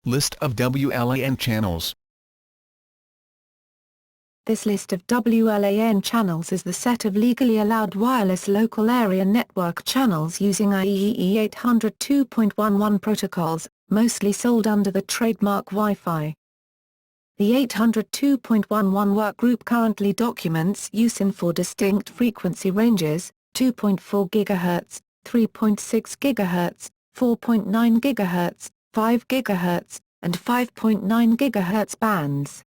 List of WLAN channels. This list of WLAN channels is the set of legally allowed wireless local area network channels using IEEE 802.11 protocols, mostly sold under the trademark Wi-Fi. The 802.11 workgroup currently documents use in 4 distinct frequency ranges: 2.4 GHz, 3.6 GHz, 4.9 GHz, 5 GHz, and 5.9 GHz bands.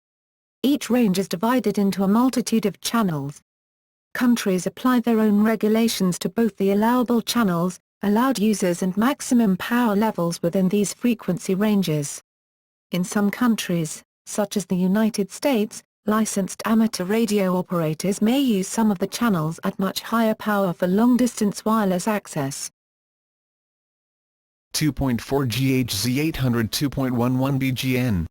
Each range is divided into a multitude of channels. Countries apply their own regulations to both the allowable channels, allowed users and maximum power levels within these frequency ranges. In some countries, such as the United States, licensed amateur radio operators may use some of the channels at much higher power for long-distance wireless access. 2.4 GHz 802.11 BGN.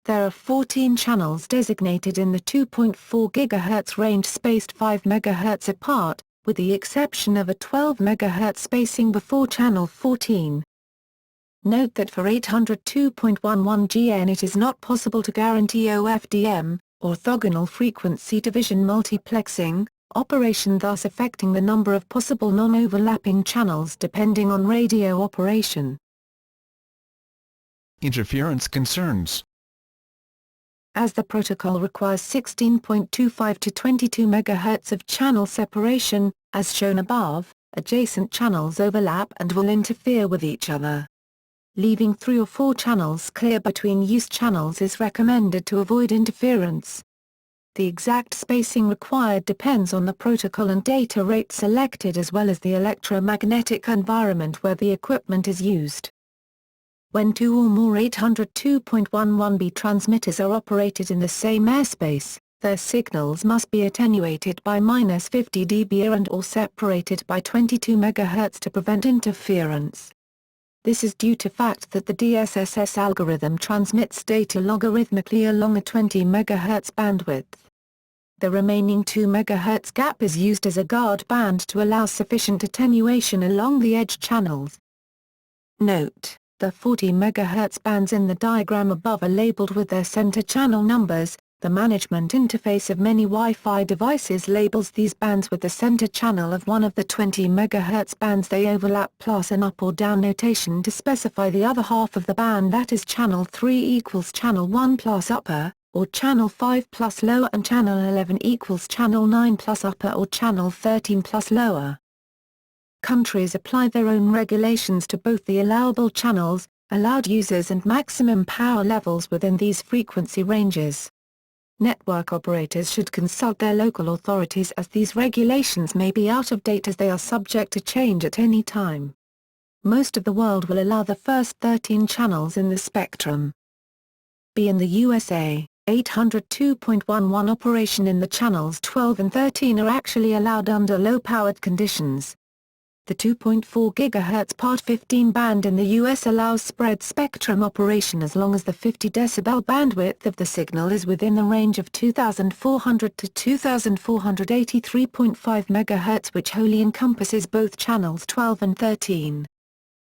There are 14 channels designated in the 2.4 GHz range spaced 5 MHz apart, with the exception of a 12 MHz spacing before channel 14. Note that for 802.11 GN it is not possible to guarantee OFDM, orthogonal frequency division multiplexing, operation, thus affecting the number of possible non-overlapping channels depending on radio operation. Interference concerns. As the protocol requires 16.25 to 22 MHz of channel separation, as shown above, adjacent channels overlap and will interfere with each other. Leaving 3 or 4 channels clear between use channels is recommended to avoid interference. The exact spacing required depends on the protocol and data rate selected as well as the electromagnetic environment where the equipment is used. When 2 or more 802.11b transmitters are operated in the same airspace, their signals must be attenuated by -50 dB and/or separated by 22 MHz to prevent interference. This is due to fact that the DSSS algorithm transmits data logarithmically along a 20 MHz bandwidth. The remaining 2 MHz gap is used as a guard band to allow sufficient attenuation along the edge channels. Note: the 40 MHz bands in the diagram above are labeled with their center channel numbers. The management interface of many Wi-Fi devices labels these bands with the center channel of one of the 20 MHz bands they overlap plus an up or down notation to specify the other half of the band, that is channel 3 equals channel 1 plus upper, or channel 5 plus lower, and channel 11 equals channel 9 plus upper or channel 13 plus lower. Countries apply their own regulations to both the allowable channels, allowed users and maximum power levels within these frequency ranges. Network operators should consult their local authorities as these regulations may be out of date as they are subject to change at any time. Most of the world will allow the first 13 channels in the spectrum. In the USA, 802.11 operation in the channels 12 and 13 are actually allowed under low-powered conditions. The 2.4 GHz Part 15 band in the US allows spread spectrum operation as long as the 50 dB bandwidth of the signal is within the range of 2400 to 2483.5 MHz, which wholly encompasses both channels 12 and 13.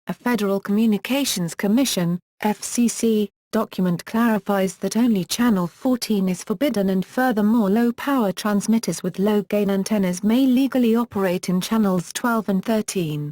A Federal Communications Commission (FCC) document clarifies that only channel 14 is forbidden, and furthermore low-power transmitters with low-gain antennas may legally operate in channels 12 and 13.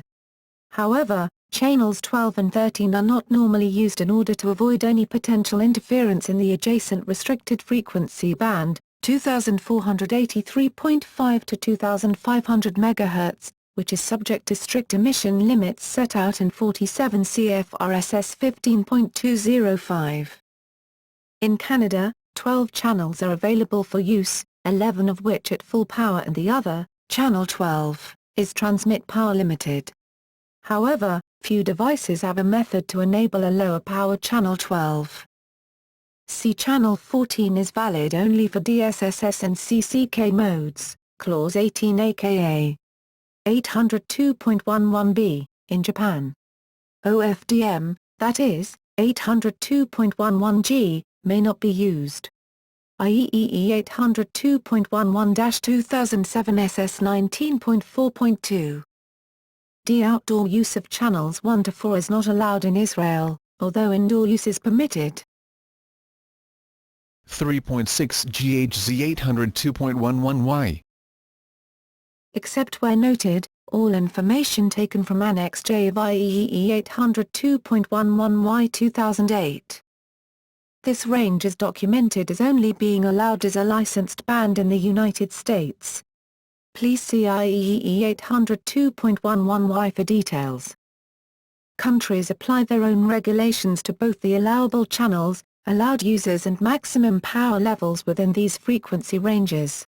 However, channels 12 and 13 are not normally used in order to avoid any potential interference in the adjacent restricted frequency band, 2483.5 to 2500 MHz, which is subject to strict emission limits set out in 47 CFRSS 15.205. In Canada, 12 channels are available for use, 11 of which at full power, and the other, channel 12, is transmit power limited. However, few devices have a method to enable a lower power channel 12. Channel 14 is valid only for DSSS and CCK modes, Clause 18 aka 802.11b, in Japan. OFDM, that is, 802.11g, may not be used. IEEE 802.11-2007 SS 19.4.2. Outdoor use of channels 1 to 4 is not allowed in Israel, although indoor use is permitted. 3.6 GHz 802.11y. Except where noted, all information taken from Annex J of IEEE 802.11y 2008. This range is documented as only being allowed as a licensed band in the United States. Please see IEEE 802.11y for details. Countries apply their own regulations to both the allowable channels, allowed users and maximum power levels within these frequency ranges.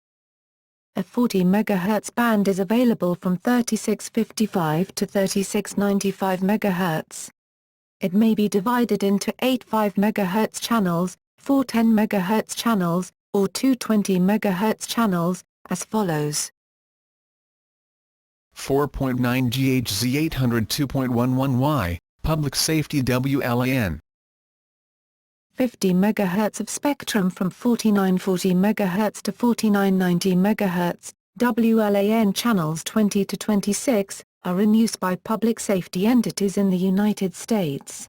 A 40 MHz band is available from 3655 to 3695 MHz. It may be divided into 8 5 MHz channels, 4 10 MHz channels, or 2 20 MHz channels, as follows. 4.9 GHz 802.11y, Public Safety WLAN. 50 MHz of spectrum from 4940 MHz to 4990 MHz, WLAN channels 20 to 26, are in use by public safety entities in the United States.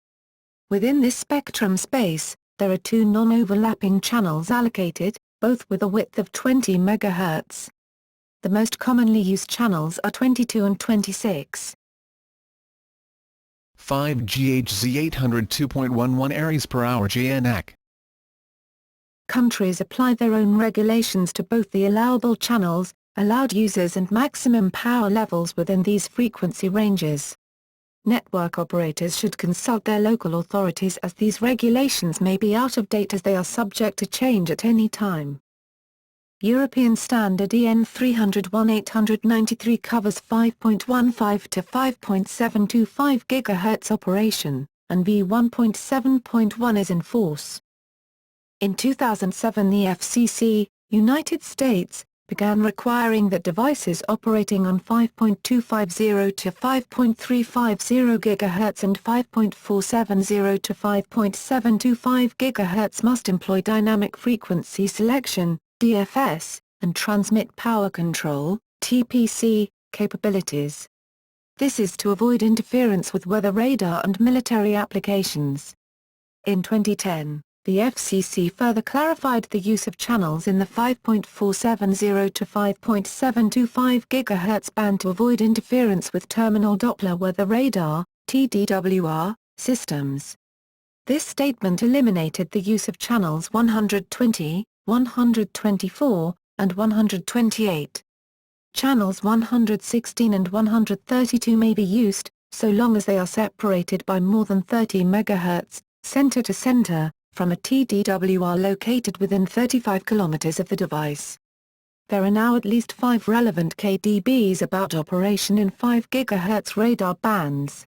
Within this spectrum space, there are two non-overlapping channels allocated, both with a width of 20 MHz. The most commonly used channels are 22 and 26. 5 GHz 802.11 areas per hour JNAC. Countries apply their own regulations to both the allowable channels, allowed users and maximum power levels within these frequency ranges. Network operators should consult their local authorities as these regulations may be out of date as they are subject to change at any time. European Standard EN 301-893 covers 5.15 to 5.725 GHz operation, and V1.7.1 is in force. In 2007 the FCC, United States, began requiring that devices operating on 5.250 to 5.350 GHz and 5.470 to 5.725 GHz must employ dynamic frequency selection, DFS, and transmit power control, TPC, capabilities. This is to avoid interference with weather radar and military applications. In 2010, the FCC further clarified the use of channels in the 5.470 to 5.725 GHz band to avoid interference with terminal Doppler weather radar, TDWR, systems. This statement eliminated the use of channels 120, 124, and 128. Channels 116 and 132 may be used, so long as they are separated by more than 30 MHz, center to center, from a TDWR located within 35 km of the device. There are now at least 5 relevant KDBs about operation in 5 GHz radar bands.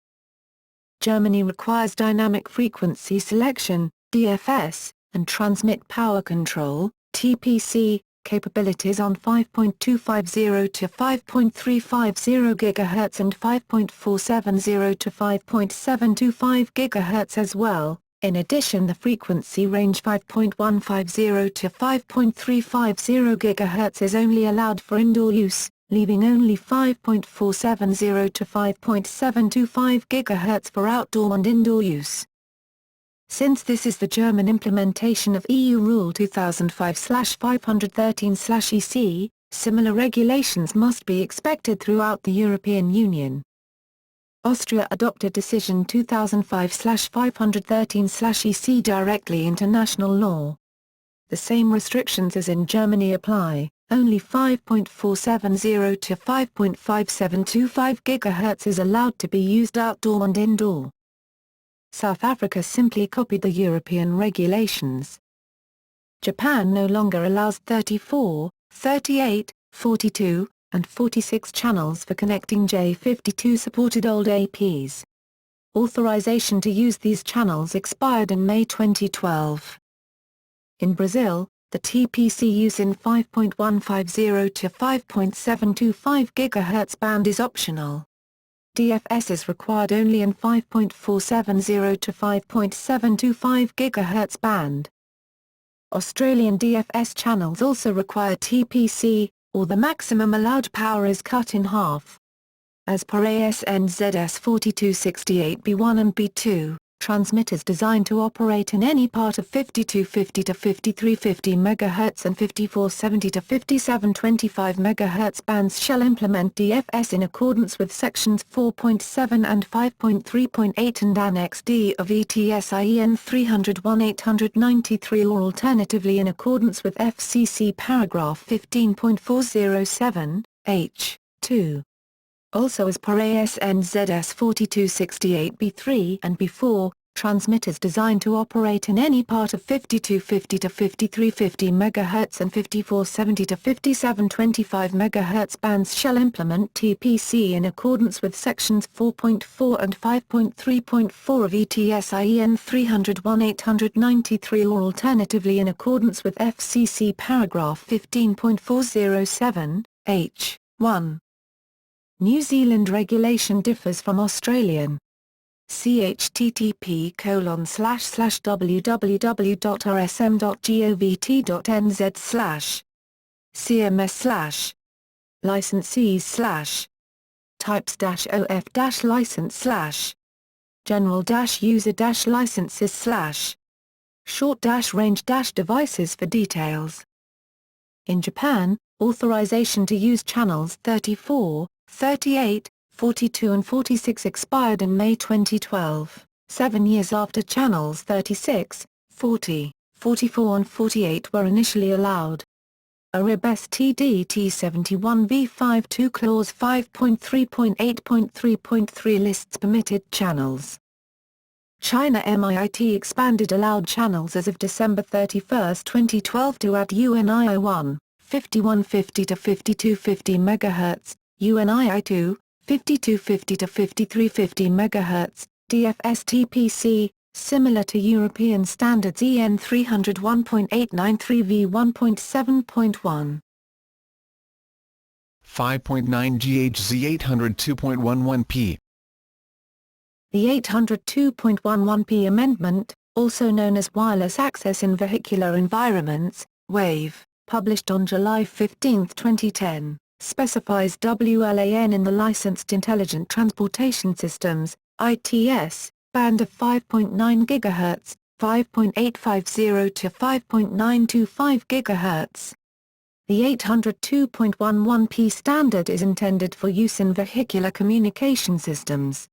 Germany requires dynamic frequency selection, DFS, and transmit power control, TPC, capabilities on 5.250 to 5.350 GHz and 5.470 to 5.725 GHz as well. In addition, the frequency range 5.150 to 5.350 GHz is only allowed for indoor use, leaving only 5.470 to 5.725 GHz for outdoor and indoor use. Since this is the German implementation of EU Rule 2005/513/EC, similar regulations must be expected throughout the European Union. Austria adopted Decision 2005/513/EC directly into national law. The same restrictions as in Germany apply, only 5.470 to 5.5725 GHz is allowed to be used outdoor and indoor. South Africa simply copied the European regulations. Japan no longer allows 34, 38, 42, and 46 channels for connecting J52 supported old APs. Authorization to use these channels expired in May 2012. In Brazil, the TPC use in 5.150 to 5.725 GHz band is optional. DFS is required only in 5.470 to 5.725 GHz band. Australian DFS channels also require TPC, or the maximum allowed power is cut in half. As per ASN ZS 4268 B1 and B2, transmitters designed to operate in any part of 5250 to 5350 MHz and 5470 to 5725 MHz bands shall implement DFS in accordance with sections 4.7 and 5.3.8 and Annex D of ETS IEN 301-893 or alternatively in accordance with FCC paragraph 15.407, h. 2. Also as per ASN ZS 4268b3 and B4, transmitters designed to operate in any part of 5250 to 5350 MHz and 5470 to 5725 MHz bands shall implement TPC in accordance with sections 4.4 and 5.3.4 of ETS IEN 301-893 or alternatively in accordance with FCC paragraph 15.407, h. 1. New Zealand regulation differs from Australian. http://www.rsm.gov.nz/ cms/ licensees/ types-of-license/ general-user-licenses/ short-range-devices for details. In Japan, authorization to use channels 34, 38, 42 and 46 expired in May 2012, 7 years after channels 36, 40, 44 and 48 were initially allowed. IRIB STDT 71b52 Clause 5.3.8.3.3 lists permitted channels. China MIIT expanded allowed channels as of December 31, 2012 to add UNII 1, 5150 to 5250 MHz, UNII 2, 5250 to 5350 MHz, DFS-TPC, similar to European standards EN 301.893 v1.7.1. 5.9 GHz 802.11p. The 802.11p amendment, also known as Wireless Access in Vehicular Environments, WAVE, published on July 15, 2010, specifies WLAN in the Licensed Intelligent Transportation Systems (ITS) band of 5.9 GHz, 5.850 to 5.925 GHz. The 802.11p standard is intended for use in vehicular communication systems,